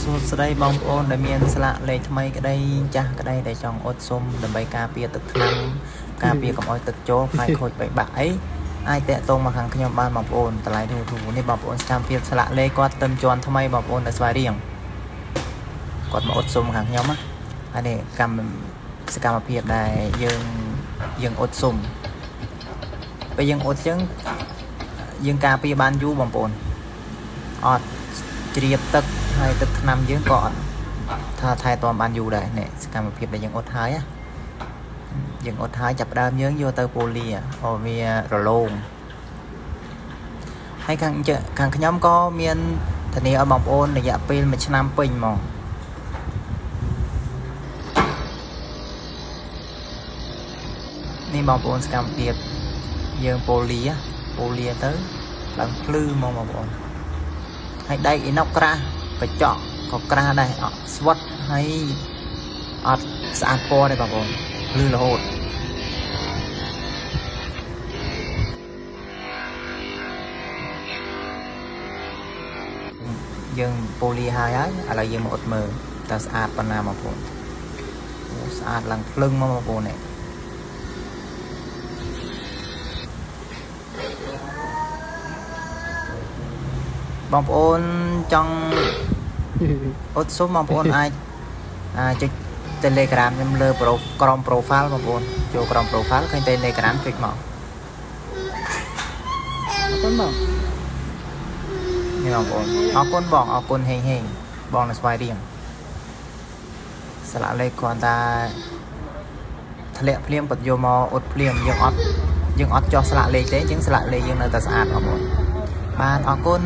សួស្តីបងប្អូនដែលមានស្លាកលេខថ្មីក្តីចាស់ក្តីដែលចង់អត់សុំដើម្បីការពារទឹកថ្នាំការពារកុំឲ្យទឹកចូលផ្នែកខូចបែកបាក់អីអាចតាក់ទងមកខាងខ្ញុំបានបងប្អូនតម្លៃធូរនេះបងប្អូនស្តាមភាពស្លាកលេខគាត់ទៅជាន់ថ្មីបងប្អូននៅស្វាយរៀងគាត់មកអត់សុំខាងខ្ញុំណាហើយនេះសកម្មភាពដែលយើងអត់សុំពេលយើងអត់ចឹងយើងការពារបានយូរបងប្អូនអត់ជ្រាបទឹកហើយទឹកថ្នាំយើងក៏អត់ថាថែទាំបានយូរដែរនេះសកម្មភាពដែលយើងអត់ហើយយើងអត់ហើយចាប់ដើមយើងយកទៅពូលីវារលោងហើយខាងខ្ញុំក៏មានធានាឲ្យបងប្អូនរយៈពេល1ឆ្នាំពេញហ្មងនេះបងប្អូនសកម្មភាពយើងពូលីទៅឡើងភ្លឺហ្មងបងប្អូនហើយដែកអ៊ីណុកក្រាស់កញ្ចក់ក៏ក្រាស់ដែរអត់ស្វិតហើយអត់ស្អាតពណ៌ទេបងប្អូនភ្លឺរហូតយើងពូលីហើយឥឡូវយើងមកអត់មើលតើស្អាតប៉ុណ្ណាបងប្អូនស្អាតឡើងភ្លឹងមកបងប្អូននេះបងប្អូនចង់អត់សុំបងប្អូនអាចចុច Telegram ខ្ញុំលើក្រុម profile បងប្អូនចូលក្រុម profile ឃើញ Telegram ចុចមកអរគុណបងនេះបងប្អូនអរគុណបងអរគុណហេងបងនៅស្វាយរៀងស្លាកលេខគ្រាន់តែធ្លាក់ភ្លាមគាត់យកមកអត់ភ្លាមយើងអត់ចោះស្លាកលេខទេអញ្ចឹងស្លាកលេខយើងនៅតែស្អាតបងប្អូនបានអរគុណ